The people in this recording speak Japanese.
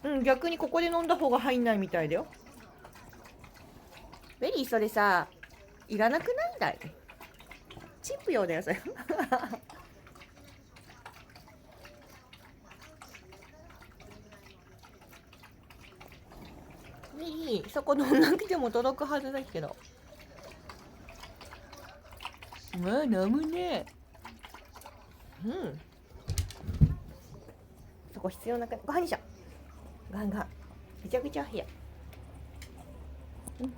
うん、逆にここで飲んだ方が入んないみたいだよ。ベリー、それさ、いらなくないんだい。チップ用だよ、それ。ベリー、そこ飲んなくても届くはずだけど。まあ、飲むね。うん。そこ必要なくない。ご飯にしよう。ガンガン。めちゃくちゃ早い。うん。